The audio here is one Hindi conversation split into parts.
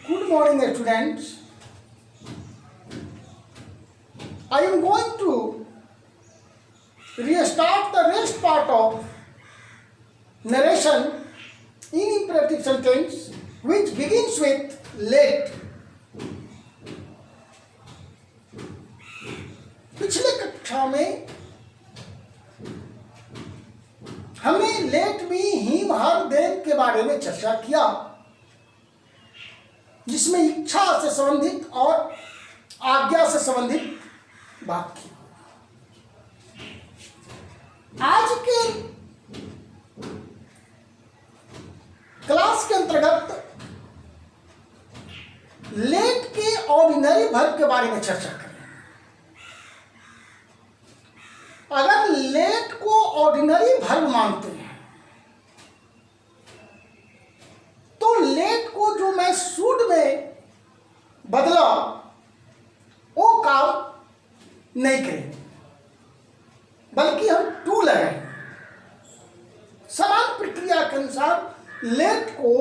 Good morning, students. I am going to restart the rest part of narration in imperative sentence, which begins with let. पिछले कक्षा में हमने let me him her them के बारे में चर्चा किया, जिसमें इच्छा से संबंधित और आज्ञा से संबंधित बात की। आज के क्लास के अंतर्गत लेट के ऑर्डिनरी वर्ब के बारे में चर्चा करें। अगर लेट को ऑर्डिनरी वर्ब मानते हैं तो लेट को जो मैं शुड में बदला वो काम नहीं करेंगे, बल्कि हम टू लगाएंगे। समान प्रक्रिया के अनुसार लेट को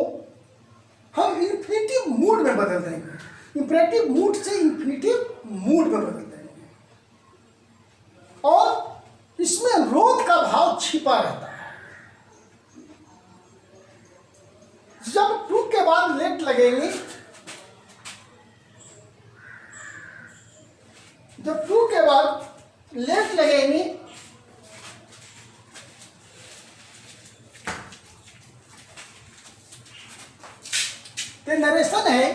हम इन्फिनिटिव मूड में बदल देंगे, इंपरेटिव मूड से इन्फिनिटिव मूड में बदल देंगे, और इसमें रोध का भाव छिपा रहता है। जब टू के बाद लेट लगेंगे, जब टू के बाद लेट लगेंगे तो नरेशन है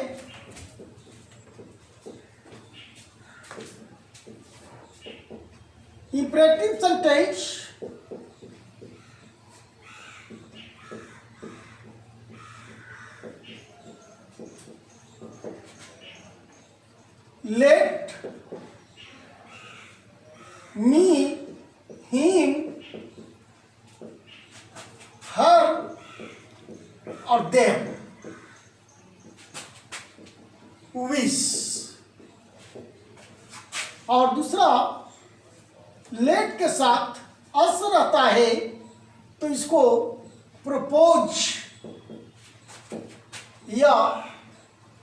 imperative sentence let me him her और देम विश, और दूसरा लेट के साथ अस रहता है तो इसको प्रपोज या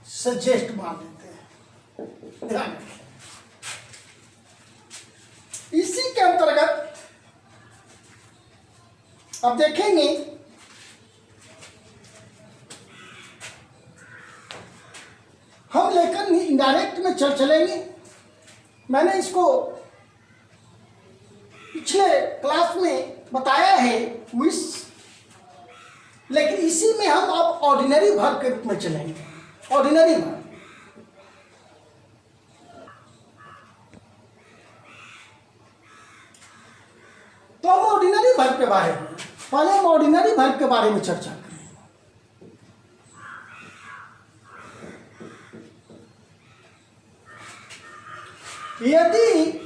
सजेस्ट मान लेते हैं। ध्यान रखें। इसी के अंतर्गत अब देखेंगे हम लेकर इनडायरेक्ट में चलेंगे। मैंने इसको पिछले क्लास में बताया है विश, लेकिन इसी में हम अब ऑर्डिनरी वर्ब के रूप में चलेंगे। ऑर्डिनरी वर्ब तो हम ऑर्डिनरी वर्ब के बारे में पहले हम ऑर्डिनरी वर्ब के बारे में चर्चा करें। यदि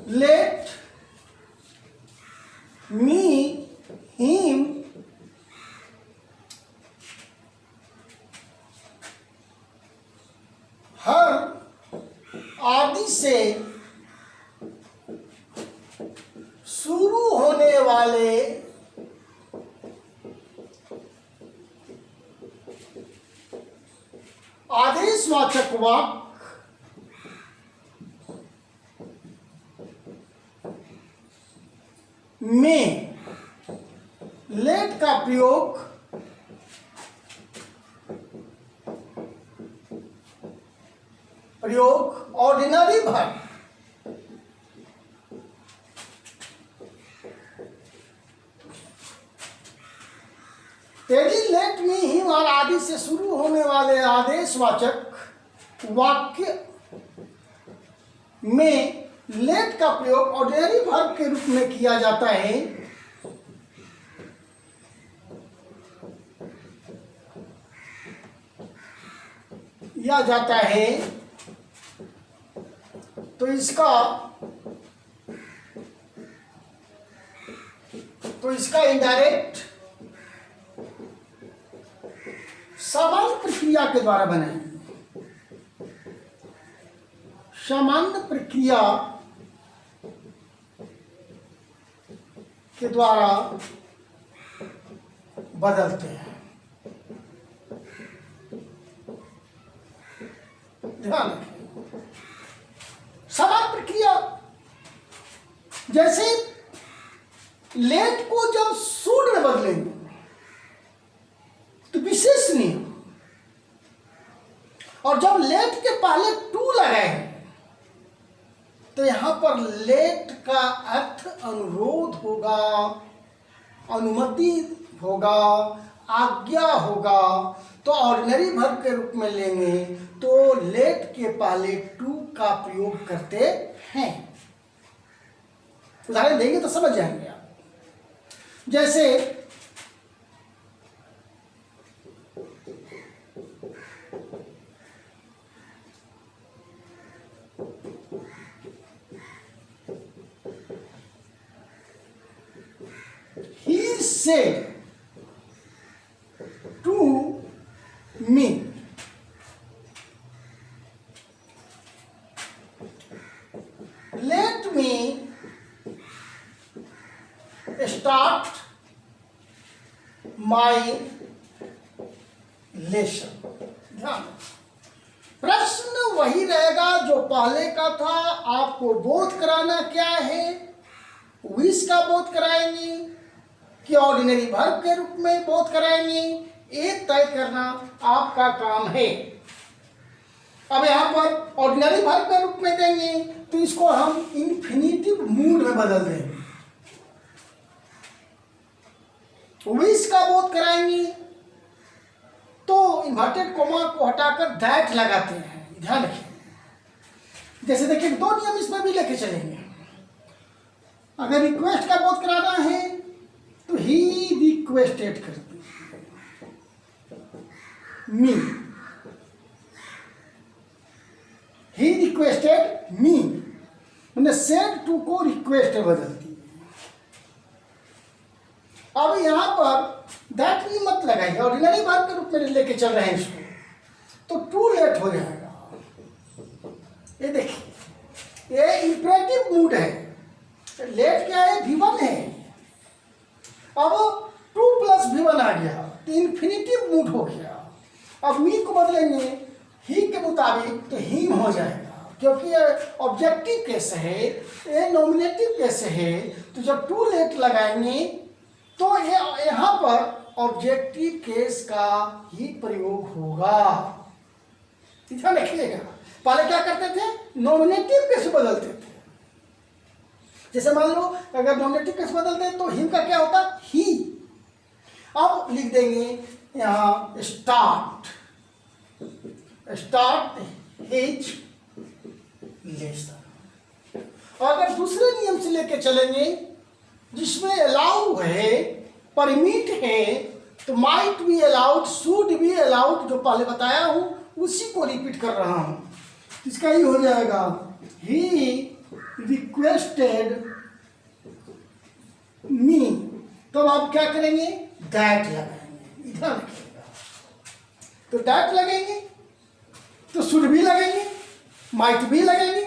लेट मी हिम हर आदि से शुरू होने वाले आदेशवाचक वाक्य में लेट का प्रयोग ऑर्डिनरी वर्ब यदि लेट मी हिम और आदि से शुरू होने वाले आदेशवाचक वाक्य में लेट का प्रयोग ऑर्डिनरी वर्ब के रूप में किया जाता है तो इसका इनडायरेक्ट समान प्रक्रिया के द्वारा बनाएंगे। सामान्य प्रक्रिया के द्वारा बदलते हैं। ध्यान रखें। समान प्रक्रिया जैसे लेट को जब शुड में बदलेंगे तो विशेष नियम, और जब लेट के पहले टू लगाएंगे तो यहां पर लेट का अर्थ अनुरोध होगा, अनुमति होगा, आज्ञा होगा। तो ऑर्डिनरी वर्ब के रूप में लेंगे तो लेट के पहले टू का प्रयोग करते हैं। उदाहरण देंगे तो समझ जाएंगे आप। जैसे he said to me, let me start my lesson। ध्यान, प्रश्न वही रहेगा जो पहले का था। आपको बोध कराना क्या है, विश का बोध कराएंगे कि ऑर्डिनरी वर्ब के रूप में बोध कराएंगे, ये तय करना आपका काम है। अब यहां पर ऑर्डिनरी वर्ब के रूप में देंगे तो इसको हम इंफिनिटिव मूड में बदल देंगे। विश का बोध कराएंगे तो इन्वर्टेड कोमा को हटाकर दैट लगाते हैं। ध्यान रखिए। जैसे देखिए दो नियम इसमें भी लेके चलेंगे। अगर रिक्वेस्ट का बोध कराना है तो ही रिक्वेस्टेड करते मी, ही रिक्वेस्टेड मी, मैंने सेड टू को रिक्वेस्ट बदलती है। अब यहां पर दैट भी मत लगाइए, ऑर्डिनरी वर्ब के रूप में लेके चल रहे हैं इसको, तो टू लेट हो जाएगा। ये देखिए, ये इंपरेटिव मूड है। लेट क्या है, V1 है। अब 2 + V1 आ गया तो इंफिनिटिव मूड हो गया। अब मी को बदलेंगे ही के मुताबिक तो हिम हो जाएगा, क्योंकि ये ऑब्जेक्टिव केस है, ये नॉमिनेटिव केस है। तो जब टू लेट लगाएंगे तो ये यहां पर ऑब्जेक्टिव केस का ही प्रयोग होगा। ध्यान रखिएगा। पहले क्या करते थे, नॉमिनेटिव केस बदलते थे। जैसे मान लो अगर नॉमिनेटिव केस बदलते तो हिम का क्या होता, ही। अब लिख देंगे यहां स्टार्ट, स्टार्ट हिज लेसन। और अगर दूसरे नियम से लेके चलेंगे जिसमें अलाउ है, परमिट है, तो might be allowed, should be allowed, जो पहले बताया हूं उसी को रिपीट कर रहा हूं। इसका ही हो जाएगा ही रिक्वेस्टेड मी। तो आप क्या करेंगे, दैट लगाएंगे। इधर रखिएगा। तो दैट लगेंगे तो शुड भी लगेंगे, माइट भी लगेंगे।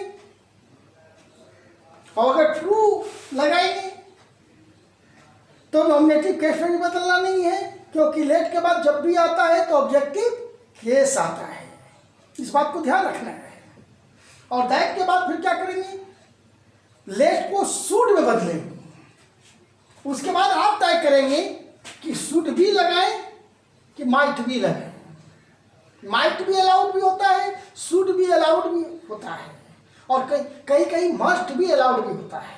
और अगर ट्रू लगाएंगे तो नॉमिनेटिव केस में भी बदलना नहीं है, क्योंकि लेट के बाद जब भी आता है तो ऑब्जेक्टिव केस आता है। इस बात को ध्यान रखना है। और दैट के बाद फिर क्या करेंगे, लेट को शुड में बदलेंगे। उसके बाद आप तय करेंगे कि शुड भी लगाएं कि माइट भी लगाएं। माइट भी अलाउड भी होता है, शुड भी अलाउड भी होता है, और कहीं कहीं मस्ट भी अलाउड भी होता है।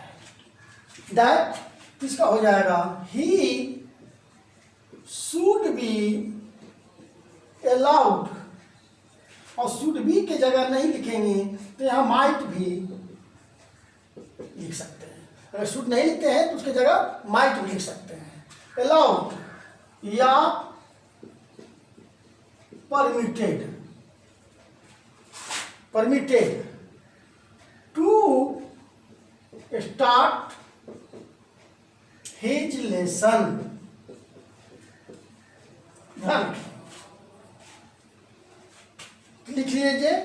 दैट इसका हो जाएगा ही शुड बी अलाउड, और शुड बी के जगह नहीं लिखेंगे तो यहाँ माइट भी लिख सकते हैं। अगर शुड नहीं लिखते हैं तो उसके जगह माइट भी लिख सकते हैं। अलाउड या permitted, permitted to start his lesson. ध्यान लिख लीजिए।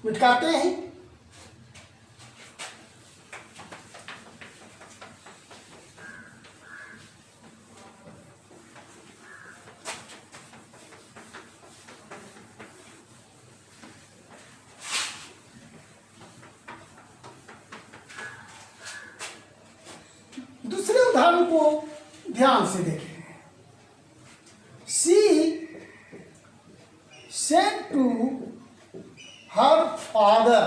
मिटकाते हैं। दूसरे उदाहरण को ध्यान से देखें। She said to her father,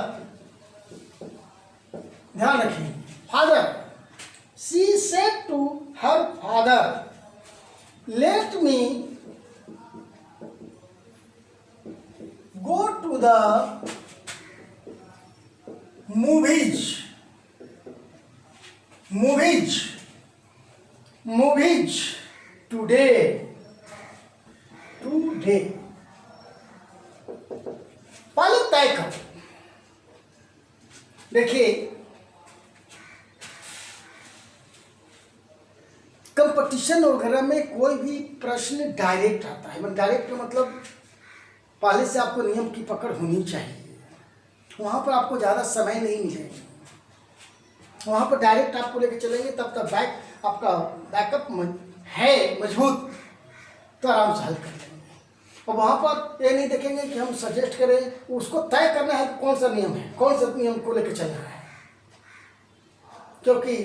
ध्यान रखिए, father. She said to her father, let me go to the movies today. पहले तय करो। देखिए, कंपटीशन वगैरह में कोई भी प्रश्न डायरेक्ट आता है। मतलब डायरेक्ट का मतलब पहले से आपको नियम की पकड़ होनी चाहिए। वहां पर आपको ज़्यादा समय नहीं मिलेगा। वहां पर डायरेक्ट आपको लेके चलेंगे, तब तक आपका बैकअप है मजबूत, तो आराम से हल कर लेंगे। और वहां पर ये नहीं देखेंगे कि हम सजेस्ट करें, उसको तय करना है कि कौन सा नियम है, कौन सा नियम को लेकर चलना है। क्योंकि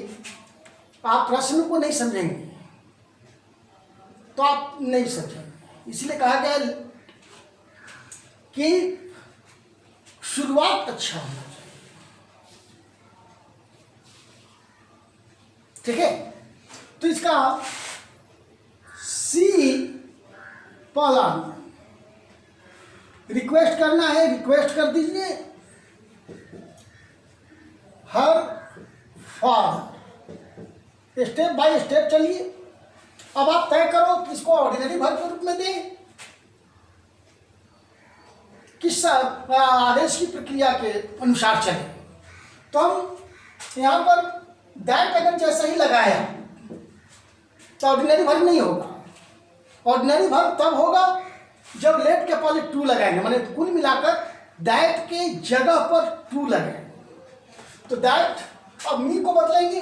आप प्रश्न को नहीं समझेंगे तो आप नहीं समझेंगे। इसलिए कहा गया कि शुरुआत अच्छा होना चाहिए। ठीक है, तो इसका सी पहला रिक्वेस्ट करना है, रिक्वेस्ट कर दीजिए। Her father, step by step चलिए। अब आप तय करो कि इसको ऑर्डिनरी वर्ब के रूप में दें, किस आदेश की प्रक्रिया के अनुसार चले। तो हम यहाँ पर दैट अगर जैसा ही लगाया तो ऑर्डिनरी वर्ब नहीं होगा। ऑर्डिनरी वर्ब तब होगा जब लेट के पहले टू लगाएंगे, माने कुल मिलाकर दैट के जगह पर टू लगाएंगे। तो दैट, अब मी को बदलेंगे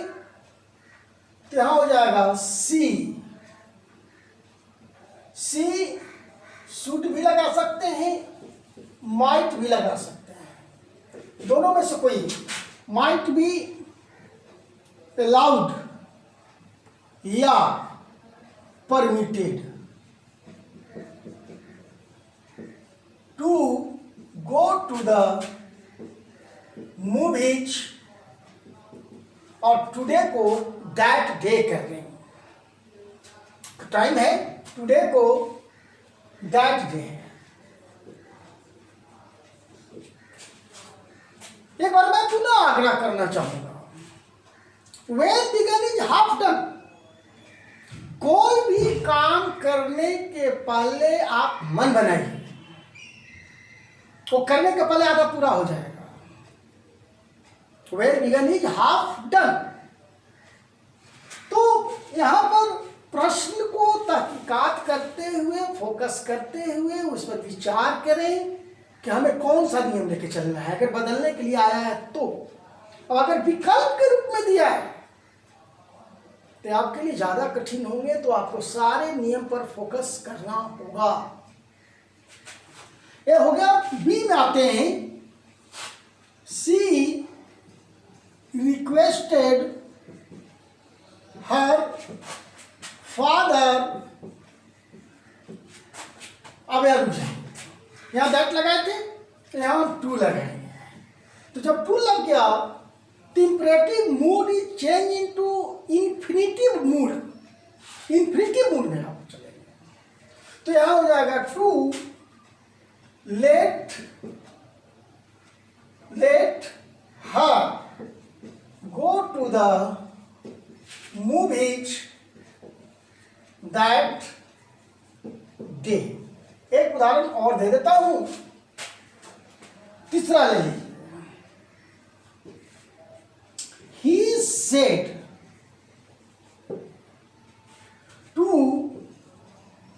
तो यहां हो जाएगा सी। शुड भी लगा सकते हैं, माइट भी लगा सकते हैं, दोनों में से कोई। माइट भी अलाउड या permitted to go to the movies, और टुडे को दैट डे कर देंगे। टाइम है, टुडे को दैट डे है। एक बार मैं पुनः आग्रह करना चाहूंगा, well begun is half done. कोई भी काम करने के पहले आप मन बनाइए, वो करने के पहले आधा पूरा हो जाएगा। Well begun is half done. तो यहां पर प्रश्न को तहकीकात करते हुए, फोकस करते हुए उस पर विचार करें कि हमें कौन सा नियम लेके चलना है। अगर बदलने के लिए आया है तो, और अगर विकल्प के रूप में दिया है तो आपके लिए ज्यादा कठिन होंगे। तो आपको सारे नियम पर फोकस करना होगा। ये हो गया। बी में आते हैं। सी रिक्वेस्टेड हर फादर। अब यार यहां दैट लगाए थे, यहां टू लगाए। तो जब टू लग गया तो imperative mood is change into infinitive mood. Infinitive mood में आप चलेंगे तो यहां हो जाएगा to let her go to the movies that day. एक उदाहरण और दे देता हूं, तीसरा ले लीजिए। He said to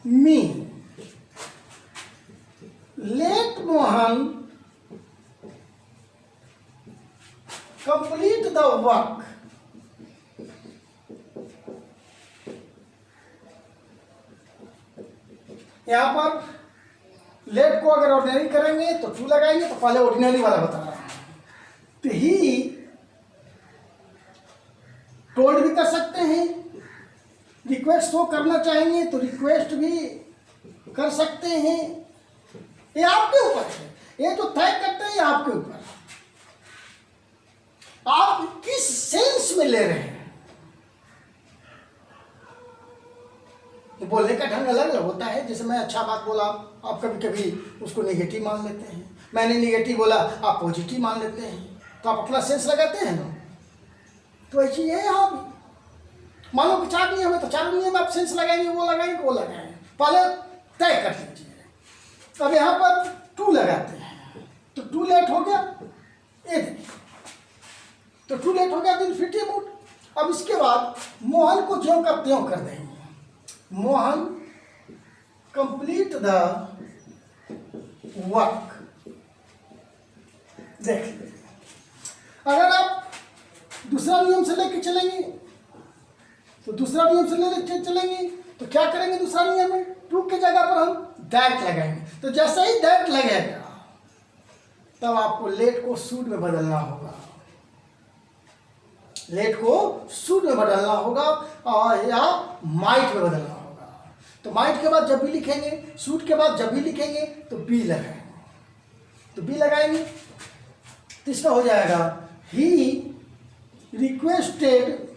me, let Mohan complete the work, यहां पर लेट को अगर ऑर्डिनरी करेंगे तो टू लगाएंगे, तो पहले ऑर्डिनरी वाला बता रहा है। तो ही टोल्ड भी कर सकते हैं, रिक्वेस्ट शो करना चाहेंगे तो रिक्वेस्ट भी कर सकते हैं। ये आपके ऊपर है, ये जो तय करते हैं ये आपके ऊपर, आप किस सेंस में ले रहे हैं। तो बोलने का ढंग अलग अलग होता है। जैसे मैं अच्छा बात बोला, आप कभी कभी उसको नेगेटिव मान लेते हैं, मैंने नेगेटिव बोला आप पॉजिटिव मान लेते हैं, तो आप अपना सेंस लगाते हैं ना। तो ऐसी है यहाँ भी, मान लो कि 4 नियम है तो 4 नियम आप सेंस लगाएंगे, वो लगाएंगे, पहले तय कर लीजिए। अब यहाँ पर 2 लगाते हैं तो 2 लेट हो गया, ये देखिए तो 2 लेट हो गया, दिन फिट मूड। अब इसके बाद मोहन को ज्यों का त्यों कर देंगे, मोहन कंप्लीट द वर्क। देख लीजिए, अगर आप दूसरा नियम से लेके चलेंगे तो दूसरा नियम से लेके चलेंगे तो क्या करेंगे, दूसरा नियम में 2 की जगह पर हम दैट लगाएंगे। तो जैसे ही दैट लगेगा तब आपको लेट को शुड में बदलना होगा, लेट को शुड में बदलना होगा या माइट में बदलना होगा। तो माइट के बाद जब भी लिखेंगे, शुड के बाद जब भी लिखेंगे तो बी लगाएंगे, तो बी लगाएंगे तो इसका हो जाएगा ही रिक्वेस्टेड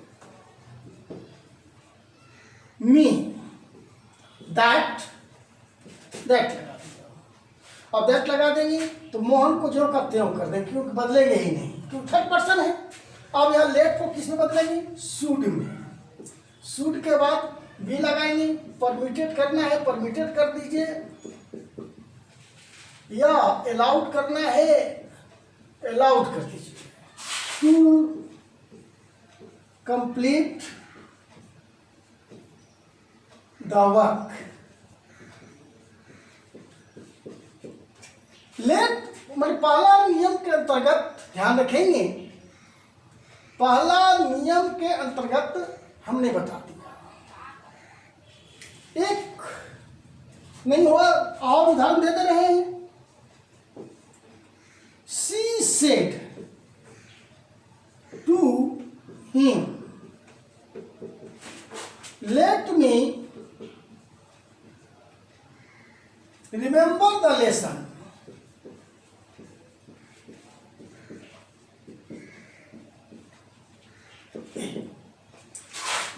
मी दैट लगा दिया। अब दैट लगा देंगे तो मोहन को जो का त्यों कर देंगे, क्योंकि बदलेंगे ही नहीं, क्योंकि 3rd पर्सन है। अब यहाँ लेट को किस में बदलेंगे, शुड में। शुड के बाद बी लगाएंगे, परमिटेड करना है परमिटेड कर दीजिए, या अलाउड करना है अलाउड कर दीजिए। To complete the work. Let मतलब पहला नियम के अंतर्गत ध्यान रखेंगे, पहला नियम के अंतर्गत हमने बता दिया। एक नहीं हुआ और उदाहरण देते रहे हैं। She said to him let me remember the lesson.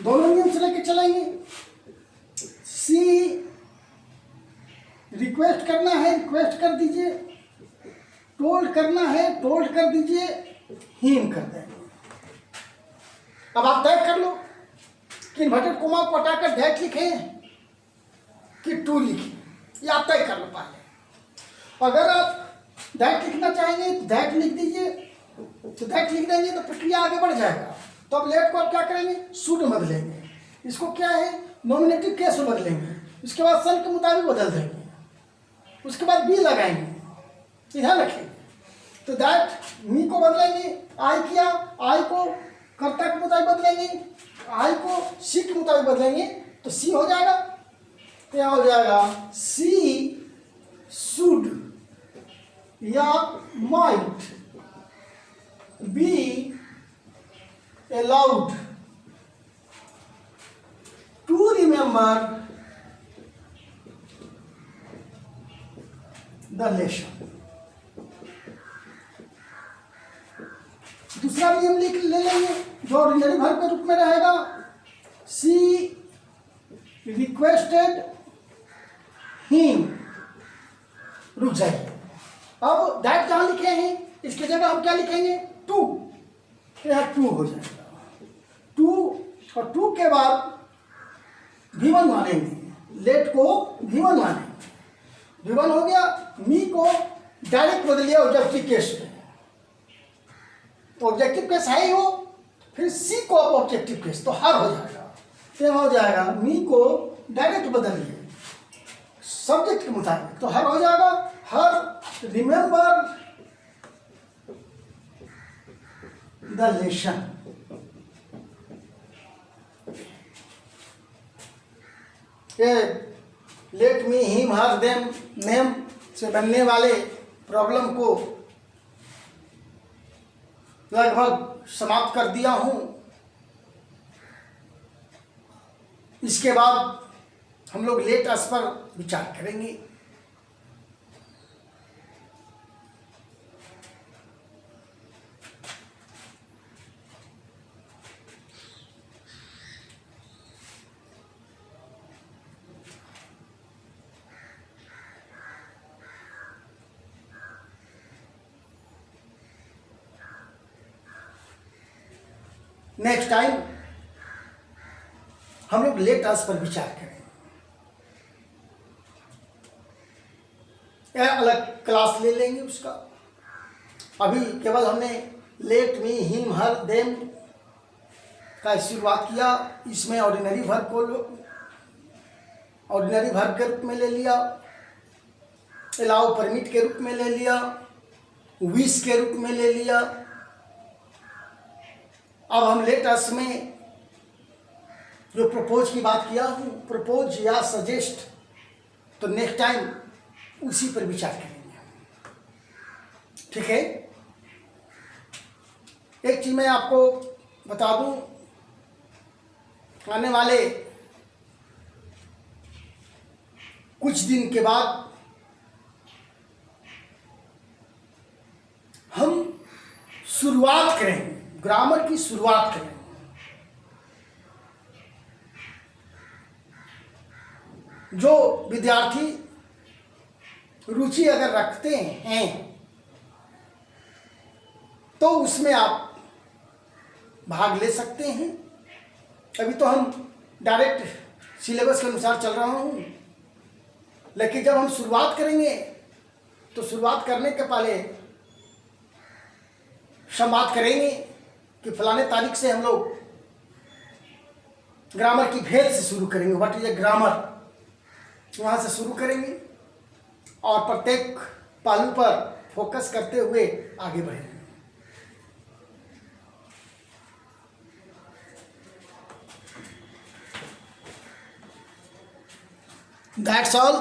दोनों नियम से लेके चलेंगे। सी रिक्वेस्ट करना है रिक्वेस्ट कर दीजिए, टोल्ड करना है टोल्ड कर दीजिए, हिम कर देंगे। अब आप तय कर लो कि इन्वर्टेड कोमा को हटाकर दैट लिखे कि टू लिखे, ये आप तय कर लो पहले। अगर आप दैट लिखना चाहेंगे तो दैट लिख दीजिए, तो दैट लिख देंगे तो प्रक्रिया आगे बढ़ जाएगा। तो अब लेट को आप क्या करेंगे, शुड में बदलेंगे, इसको क्या है नॉमिनेटिव केस में बदलेंगे, उसके बाद सन के मुताबिक बदल देंगे, उसके बाद बी लगाएंगे, ध्यान रखेंगे। तो दैट मी को बदलेंगे, आई किया, आई को कर्ता के मुताबिक बदलेंगे, आई को सी के मुताबिक बदलेंगे तो सी हो जाएगा। तो यहाँ हो जाएगा सी शुड या might be allowed to remember the lesson। दूसरा नियम ले लेंगे जो ऑर्डिनरी वर्ब के रूप में रहेगा। सी रिक्वेस्टेड हिम, रुक जाइए, अब दैट जहां लिखे हैं इसकी जगह हम क्या लिखेंगे, टू, यहाँ टू हो जाएगा। टू और टू के बाद V1 मानेंगे, लेट को V1 मानेंगे, V1 हो गया। मी को डायरेक्ट बदलिए ऑब्जेक्टिव केस में, तो ऑब्जेक्टिव केस है ही हो, फिर सी को ऑब्जेक्टिव केस तो हर हो जाएगा। तो हो जाएगा मी को डायरेक्ट बदलिए सब्जेक्ट के मुताबिक तो हर हो जाएगा। हर रिमेंबर द लेसन। ये let me him her them name से बनने वाले प्रॉब्लम को लगभग समाप्त कर दिया हूँ। इसके बाद हम लोग लेट अस पर विचार करेंगे। नेक्स्ट टाइम हम लोग लेट अस पर विचार करेंगे। यह अलग क्लास ले लेंगे उसका। अभी केवल हमने let me him her them का शुरुआत किया। इसमें ऑर्डिनरी वर्ब को ऑर्डिनरी वर्ब के रूप में ले लिया, अलाउ परमिट के रूप में ले लिया, विश के रूप में ले लिया। अब हम लेट अस में जो प्रपोज की बात किया हूँ, प्रपोज या सजेस्ट, तो नेक्स्ट टाइम उसी पर विचार करेंगे। ठीक है। एक चीज मैं आपको बता दूं, आने वाले कुछ दिन के बाद हम शुरुआत करेंगे, ग्रामर की शुरुआत करेंगे। जो विद्यार्थी रुचि अगर रखते हैं तो उसमें आप भाग ले सकते हैं। अभी तो हम डायरेक्ट सिलेबस के अनुसार चल रहा हूँ, लेकिन जब हम शुरुआत करेंगे तो शुरुआत करने के पहले संवाद करेंगे कि फलाने तारीख से हम लोग ग्रामर की भेद से शुरू करेंगे। व्हाट इज ए ग्रामर, वहाँ से शुरू करेंगे और प्रत्येक पहलू पर फोकस करते हुए आगे बढ़ेंगे। That's all.